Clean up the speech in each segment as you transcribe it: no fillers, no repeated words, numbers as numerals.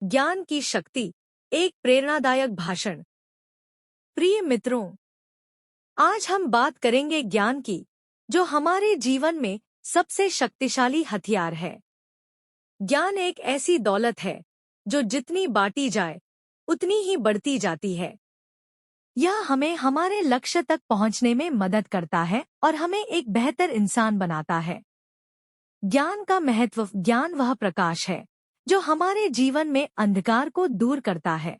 ज्ञान की शक्ति, एक प्रेरणादायक भाषण। प्रिय मित्रों, आज हम बात करेंगे ज्ञान की, जो हमारे जीवन में सबसे शक्तिशाली हथियार है। ज्ञान एक ऐसी दौलत है जो जितनी बांटी जाए उतनी ही बढ़ती जाती है। यह हमें हमारे लक्ष्य तक पहुंचने में मदद करता है और हमें एक बेहतर इंसान बनाता है। ज्ञान का महत्व। ज्ञान वह प्रकाश है जो हमारे जीवन में अंधकार को दूर करता है।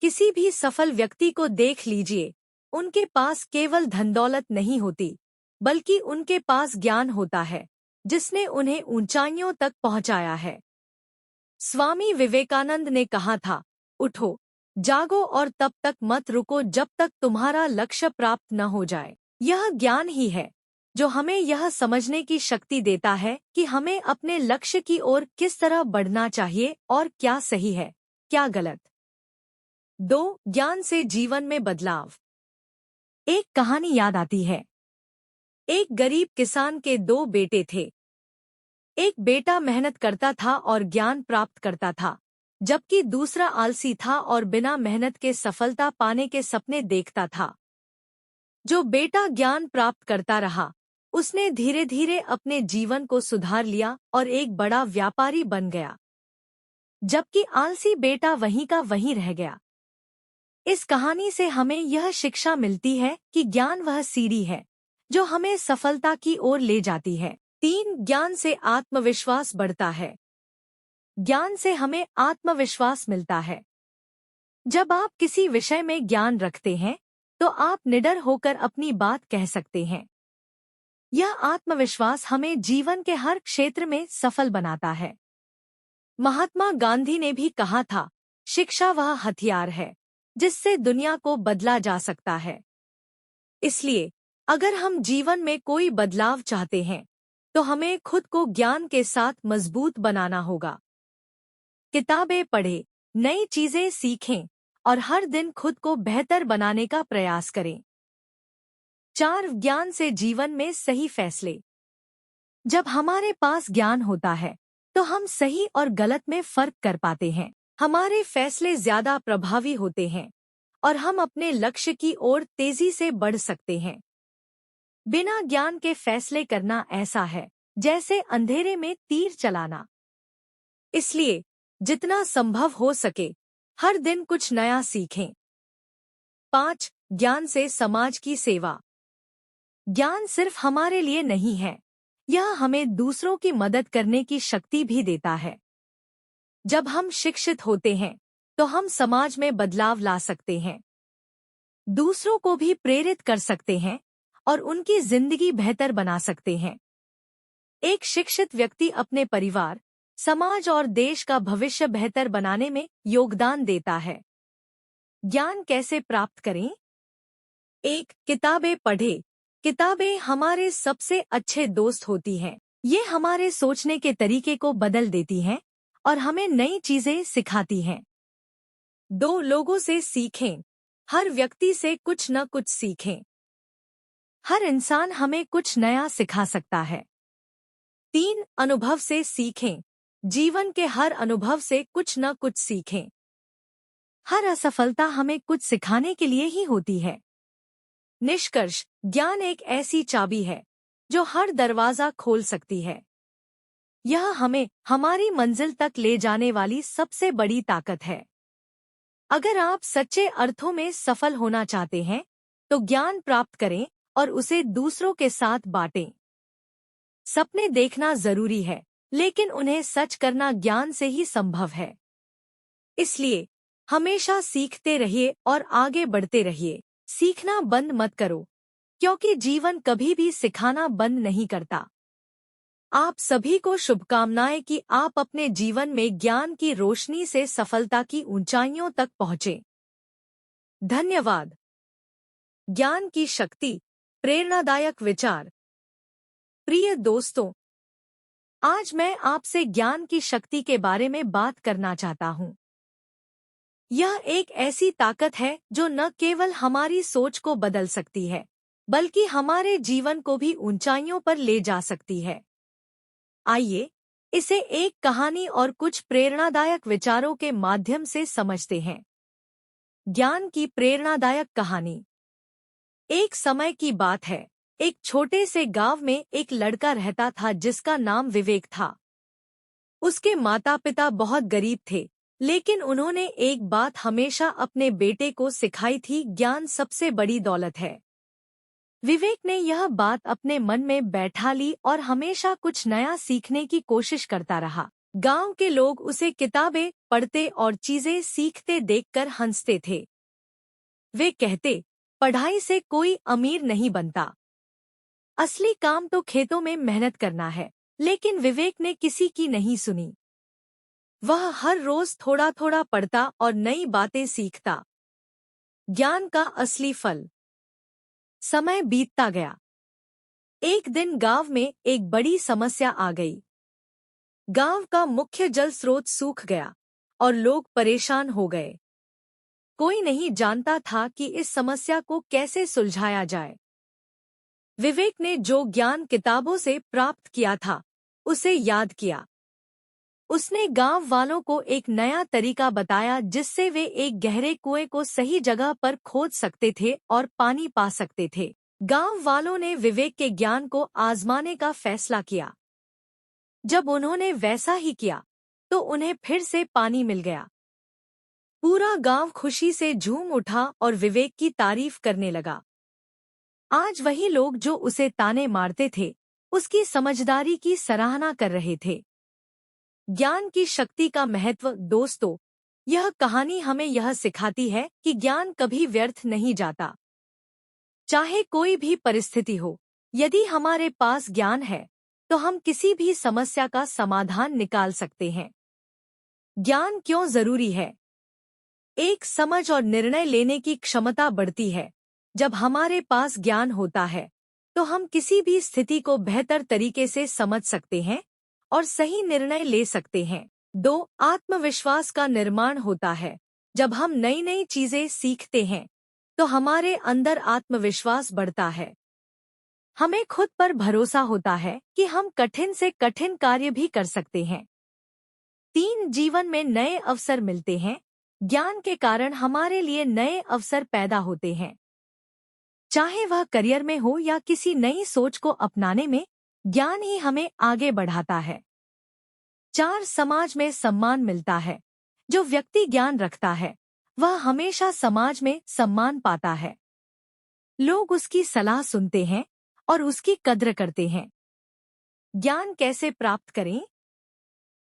किसी भी सफल व्यक्ति को देख लीजिए, उनके पास केवल धन दौलत नहीं होती, बल्कि उनके पास ज्ञान होता है जिसने उन्हें ऊंचाइयों तक पहुंचाया है। स्वामी विवेकानंद ने कहा था, उठो, जागो और तब तक मत रुको जब तक तुम्हारा लक्ष्य प्राप्त न हो जाए। यह ज्ञान ही है जो हमें यह समझने की शक्ति देता है कि हमें अपने लक्ष्य की ओर किस तरह बढ़ना चाहिए और क्या सही है, क्या गलत। 2. ज्ञान से जीवन में बदलाव। एक कहानी याद आती है। एक गरीब किसान के 2 बेटे थे। एक बेटा मेहनत करता था और ज्ञान प्राप्त करता था, जबकि दूसरा आलसी था और बिना मेहनत के सफलता पाने के सपने देखता था। जो बेटा ज्ञान प्राप्त करता रहा, उसने धीरे धीरे अपने जीवन को सुधार लिया और एक बड़ा व्यापारी बन गया, जबकि आलसी बेटा वहीं का वहीं रह गया। इस कहानी से हमें यह शिक्षा मिलती है कि ज्ञान वह सीढ़ी है जो हमें सफलता की ओर ले जाती है। 3. ज्ञान से आत्मविश्वास बढ़ता है। ज्ञान से हमें आत्मविश्वास मिलता है। जब आप किसी विषय में ज्ञान रखते हैं, तो आप निडर होकर अपनी बात कह सकते हैं। यह आत्मविश्वास हमें जीवन के हर क्षेत्र में सफल बनाता है। महात्मा गांधी ने भी कहा था, शिक्षा वह हथियार है जिससे दुनिया को बदला जा सकता है। इसलिए अगर हम जीवन में कोई बदलाव चाहते हैं, तो हमें खुद को ज्ञान के साथ मजबूत बनाना होगा। किताबें पढ़ें, नई चीजें सीखें और हर दिन खुद को बेहतर बनाने का प्रयास करें। 4. ज्ञान से जीवन में सही फैसले। जब हमारे पास ज्ञान होता है, तो हम सही और गलत में फर्क कर पाते हैं। हमारे फैसले ज्यादा प्रभावी होते हैं और हम अपने लक्ष्य की ओर तेजी से बढ़ सकते हैं। बिना ज्ञान के फैसले करना ऐसा है जैसे अंधेरे में तीर चलाना। इसलिए जितना संभव हो सके, हर दिन कुछ नया सीखें। 5. ज्ञान से समाज की सेवा। ज्ञान सिर्फ हमारे लिए नहीं है, यह हमें दूसरों की मदद करने की शक्ति भी देता है। जब हम शिक्षित होते हैं, तो हम समाज में बदलाव ला सकते हैं, दूसरों को भी प्रेरित कर सकते हैं और उनकी जिंदगी बेहतर बना सकते हैं। एक शिक्षित व्यक्ति अपने परिवार, समाज और देश का भविष्य बेहतर बनाने में योगदान देता है। ज्ञान कैसे प्राप्त करें? 1. किताबें पढ़ें। किताबें हमारे सबसे अच्छे दोस्त होती हैं। ये हमारे सोचने के तरीके को बदल देती हैं और हमें नई चीजें सिखाती हैं। 2. लोगों से सीखें। हर व्यक्ति से कुछ न कुछ सीखें। हर इंसान हमें कुछ नया सिखा सकता है। 3. अनुभव से सीखें। जीवन के हर अनुभव से कुछ न कुछ सीखें। हर असफलता हमें कुछ सिखाने के लिए ही होती है। निष्कर्ष, ज्ञान एक ऐसी चाबी है जो हर दरवाजा खोल सकती है। यह हमें हमारी मंजिल तक ले जाने वाली सबसे बड़ी ताकत है। अगर आप सच्चे अर्थों में सफल होना चाहते हैं, तो ज्ञान प्राप्त करें और उसे दूसरों के साथ बांटें। सपने देखना जरूरी है, लेकिन उन्हें सच करना ज्ञान से ही संभव है। इसलिए हमेशा सीखते रहिए और आगे बढ़ते रहिए। सीखना बंद मत करो, क्योंकि जीवन कभी भी सिखाना बंद नहीं करता। आप सभी को शुभकामनाएं कि आप अपने जीवन में ज्ञान की रोशनी से सफलता की ऊंचाइयों तक पहुंचे। धन्यवाद। ज्ञान की शक्ति, प्रेरणादायक विचार। प्रिय दोस्तों, आज मैं आपसे ज्ञान की शक्ति के बारे में बात करना चाहता हूं। यह एक ऐसी ताकत है जो न केवल हमारी सोच को बदल सकती है, बल्कि हमारे जीवन को भी ऊंचाइयों पर ले जा सकती है। आइए इसे एक कहानी और कुछ प्रेरणादायक विचारों के माध्यम से समझते हैं। ज्ञान की प्रेरणादायक कहानी। एक समय की बात है, एक छोटे से गांव में एक लड़का रहता था जिसका नाम विवेक था। उसके माता पिता बहुत गरीब थे, लेकिन उन्होंने एक बात हमेशा अपने बेटे को सिखाई थी, ज्ञान सबसे बड़ी दौलत है। विवेक ने यह बात अपने मन में बैठा ली और हमेशा कुछ नया सीखने की कोशिश करता रहा। गांव के लोग उसे किताबें पढ़ते और चीजें सीखते देखकर हंसते थे। वे कहते, पढ़ाई से कोई अमीर नहीं बनता, असली काम तो खेतों में मेहनत करना है। लेकिन विवेक ने किसी की नहीं सुनी। वह हर रोज थोड़ा थोड़ा पढ़ता और नई बातें सीखता। ज्ञान का असली फल। समय बीतता गया। एक दिन गांव में एक बड़ी समस्या आ गई। गांव का मुख्य जल स्रोत सूख गया और लोग परेशान हो गए। कोई नहीं जानता था कि इस समस्या को कैसे सुलझाया जाए। विवेक ने जो ज्ञान किताबों से प्राप्त किया था, उसे याद किया। उसने गांव वालों को एक नया तरीका बताया जिससे वे एक गहरे कुएं को सही जगह पर खोद सकते थे और पानी पा सकते थे। गांव वालों ने विवेक के ज्ञान को आजमाने का फैसला किया। जब उन्होंने वैसा ही किया, तो उन्हें फिर से पानी मिल गया। पूरा गांव खुशी से झूम उठा और विवेक की तारीफ करने लगा। आज वही लोग जो उसे ताने मारते थे, उसकी समझदारी की सराहना कर रहे थे। ज्ञान की शक्ति का महत्व। दोस्तों, यह कहानी हमें यह सिखाती है कि ज्ञान कभी व्यर्थ नहीं जाता। चाहे कोई भी परिस्थिति हो, यदि हमारे पास ज्ञान है, तो हम किसी भी समस्या का समाधान निकाल सकते हैं। ज्ञान क्यों जरूरी है? एक समझ और निर्णय लेने की क्षमता बढ़ती है। जब हमारे पास ज्ञान होता है, तो हम किसी भी स्थिति को बेहतर तरीके से समझ सकते हैं और सही निर्णय ले सकते हैं। 2. आत्मविश्वास का निर्माण होता है। जब हम नई नई चीजें सीखते हैं, तो हमारे अंदर आत्मविश्वास बढ़ता है। हमें खुद पर भरोसा होता है कि हम कठिन से कठिन कार्य भी कर सकते हैं। 3. जीवन में नए अवसर मिलते हैं। ज्ञान के कारण हमारे लिए नए अवसर पैदा होते हैं। चाहे वह करियर में हो या किसी नई सोच को अपनाने में, ज्ञान ही हमें आगे बढ़ाता है। 4. समाज में सम्मान मिलता है। जो व्यक्ति ज्ञान रखता है, वह हमेशा समाज में सम्मान पाता है। लोग उसकी सलाह सुनते हैं और उसकी कद्र करते हैं। ज्ञान कैसे प्राप्त करें?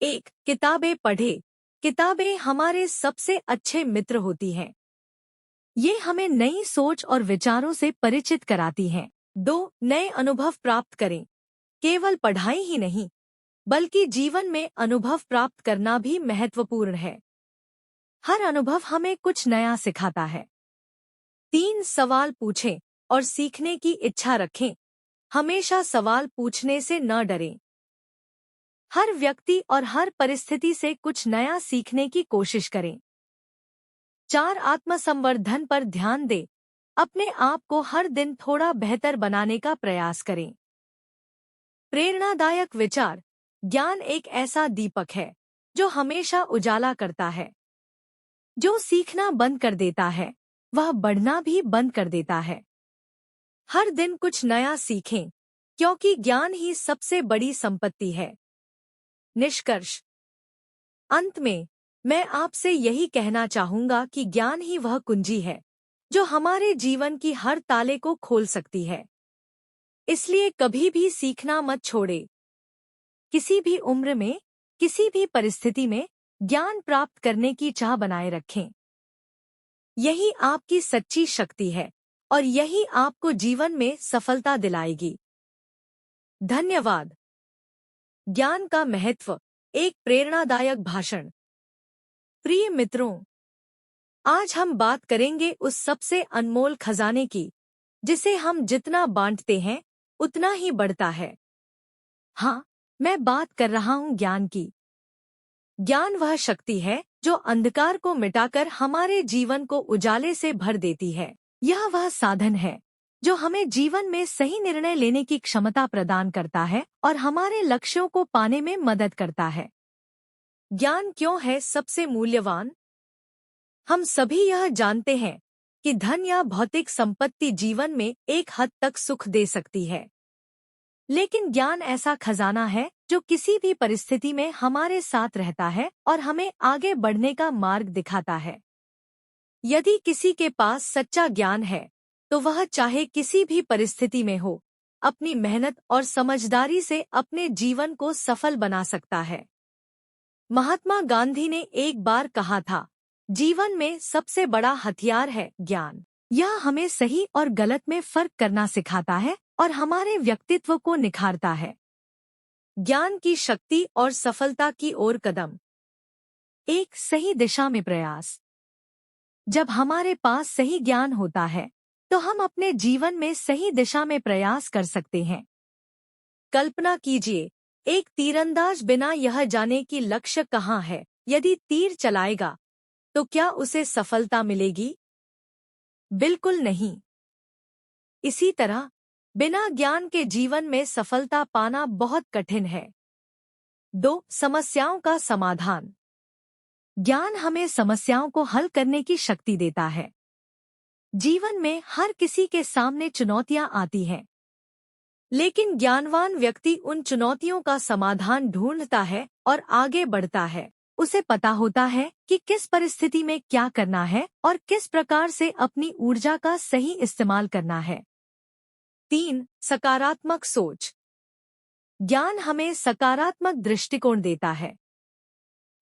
1. किताबें पढ़ें। किताबें हमारे सबसे अच्छे मित्र होती हैं। ये हमें नई सोच और विचारों से परिचित कराती हैं। 2. नए अनुभव प्राप्त करें। केवल पढ़ाई ही नहीं, बल्कि जीवन में अनुभव प्राप्त करना भी महत्वपूर्ण है। हर अनुभव हमें कुछ नया सिखाता है। 3. सवाल पूछें और सीखने की इच्छा रखें। हमेशा सवाल पूछने से न डरें। हर व्यक्ति और हर परिस्थिति से कुछ नया सीखने की कोशिश करें। 4. आत्मसंवर्धन पर ध्यान दें। अपने आप को हर दिन थोड़ा बेहतर बनाने का प्रयास करें। प्रेरणादायक विचार। ज्ञान एक ऐसा दीपक है जो हमेशा उजाला करता है। जो सीखना बंद कर देता है, वह बढ़ना भी बंद कर देता है। हर दिन कुछ नया सीखें, क्योंकि ज्ञान ही सबसे बड़ी संपत्ति है। निष्कर्ष। अंत में मैं आपसे यही कहना चाहूंगा कि ज्ञान ही वह कुंजी है जो हमारे जीवन की हर ताले को खोल सकती है। इसलिए कभी भी सीखना मत छोड़े। किसी भी उम्र में, किसी भी परिस्थिति में ज्ञान प्राप्त करने की चाह बनाए रखें। यही आपकी सच्ची शक्ति है और यही आपको जीवन में सफलता दिलाएगी। धन्यवाद। ज्ञान का महत्व। एक प्रेरणादायक भाषण। प्रिय मित्रों, आज हम बात करेंगे उस सबसे अनमोल खजाने की, जिसे हम जितना बांटते हैं, उतना ही बढ़ता है। हाँ, मैं बात कर रहा हूँ ज्ञान की। ज्ञान वह शक्ति है जो अंधकार को मिटाकर हमारे जीवन को उजाले से भर देती है। यह वह साधन है जो हमें जीवन में सही निर्णय लेने की क्षमता प्रदान करता है और हमारे लक्ष्यों को पाने में मदद करता है। ज्ञान क्यों है सबसे मूल्यवान? हम सभी यह जानते हैं कि धन या भौतिक संपत्ति जीवन में एक हद तक सुख दे सकती है, लेकिन ज्ञान ऐसा खजाना है जो किसी भी परिस्थिति में हमारे साथ रहता है और हमें आगे बढ़ने का मार्ग दिखाता है। यदि किसी के पास सच्चा ज्ञान है, तो वह चाहे किसी भी परिस्थिति में हो, अपनी मेहनत और समझदारी से अपने जीवन को सफल बना सकता है। महात्मा गांधी ने एक बार कहा था, जीवन में सबसे बड़ा हथियार है ज्ञान। यह हमें सही और गलत में फर्क करना सिखाता है और हमारे व्यक्तित्व को निखारता है। ज्ञान की शक्ति और सफलता की ओर कदम। एक सही दिशा में प्रयास। जब हमारे पास सही ज्ञान होता है, तो हम अपने जीवन में सही दिशा में प्रयास कर सकते हैं। कल्पना कीजिए, एक तीरंदाज बिना यह जाने कि लक्ष्य कहाँ है, यदि तीर चलाएगा, तो क्या उसे सफलता मिलेगी? बिल्कुल नहीं। इसी तरह बिना ज्ञान के जीवन में सफलता पाना बहुत कठिन है। 2. समस्याओं का समाधान। ज्ञान हमें समस्याओं को हल करने की शक्ति देता है। जीवन में हर किसी के सामने चुनौतियां आती हैं, लेकिन ज्ञानवान व्यक्ति उन चुनौतियों का समाधान ढूंढता है और आगे बढ़ता है। उसे पता होता है कि किस परिस्थिति में क्या करना है और किस प्रकार से अपनी ऊर्जा का सही इस्तेमाल करना है। 3. सकारात्मक सोच। ज्ञान हमें सकारात्मक दृष्टिकोण देता है।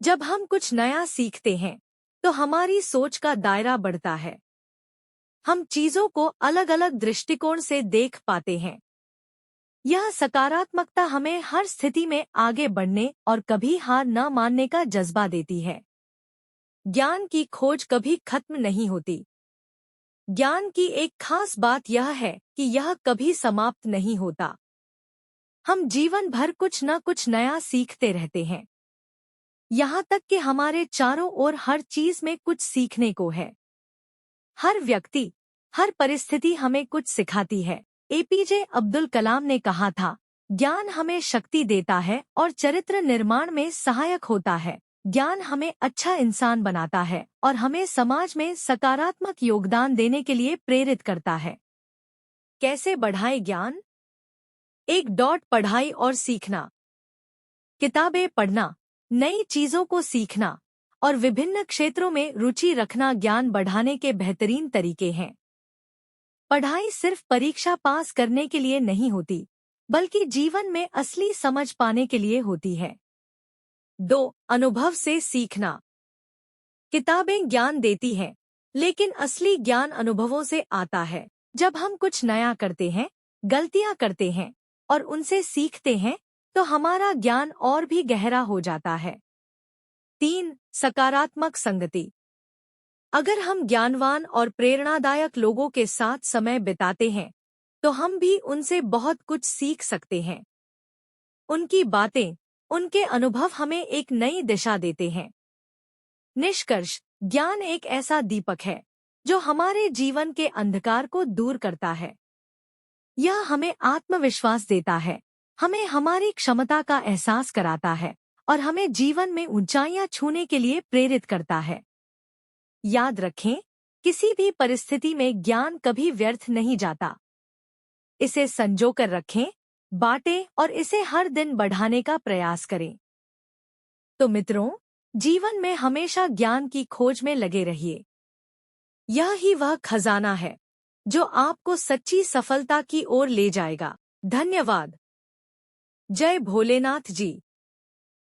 जब हम कुछ नया सीखते हैं, तो हमारी सोच का दायरा बढ़ता है। हम चीजों को अलग अलग दृष्टिकोण से देख पाते हैं। यह सकारात्मकता हमें हर स्थिति में आगे बढ़ने और कभी हार न मानने का जज्बा देती है। ज्ञान की खोज कभी खत्म नहीं होती। ज्ञान की एक खास बात यह है कि यह कभी समाप्त नहीं होता। हम जीवन भर कुछ न कुछ नया सीखते रहते हैं, यहाँ तक कि हमारे चारों ओर हर चीज में कुछ सीखने को है। हर व्यक्ति, हर परिस्थिति हमें कुछ सिखाती है। एपीजे अब्दुल कलाम ने कहा था, ज्ञान हमें शक्ति देता है और चरित्र निर्माण में सहायक होता है। ज्ञान हमें अच्छा इंसान बनाता है और हमें समाज में सकारात्मक योगदान देने के लिए प्रेरित करता है। कैसे बढ़ाएं ज्ञान? 1. पढ़ाई और सीखना। किताबें पढ़ना, नई चीजों को सीखना और विभिन्न क्षेत्रों में रुचि रखना ज्ञान बढ़ाने के बेहतरीन तरीके हैं। पढ़ाई सिर्फ परीक्षा पास करने के लिए नहीं होती, बल्कि जीवन में असली समझ पाने के लिए होती है। 2. अनुभव से सीखना। किताबें ज्ञान देती हैं, लेकिन असली ज्ञान अनुभवों से आता है। जब हम कुछ नया करते हैं, गलतियां करते हैं और उनसे सीखते हैं, तो हमारा ज्ञान और भी गहरा हो जाता है। 3. सकारात्मक संगति। अगर हम ज्ञानवान और प्रेरणादायक लोगों के साथ समय बिताते हैं, तो हम भी उनसे बहुत कुछ सीख सकते हैं। उनकी बातें, उनके अनुभव हमें एक नई दिशा देते हैं। निष्कर्ष, ज्ञान एक ऐसा दीपक है जो हमारे जीवन के अंधकार को दूर करता है। यह हमें आत्मविश्वास देता है, हमें हमारी क्षमता का एहसास कराता है और हमें जीवन में ऊंचाइयां छूने के लिए प्रेरित करता है। याद रखें, किसी भी परिस्थिति में ज्ञान कभी व्यर्थ नहीं जाता। इसे संजोकर रखें, बांटें और इसे हर दिन बढ़ाने का प्रयास करें। तो मित्रों, जीवन में हमेशा ज्ञान की खोज में लगे रहिए। यह ही वह खजाना है जो आपको सच्ची सफलता की ओर ले जाएगा। धन्यवाद। जय भोलेनाथ जी।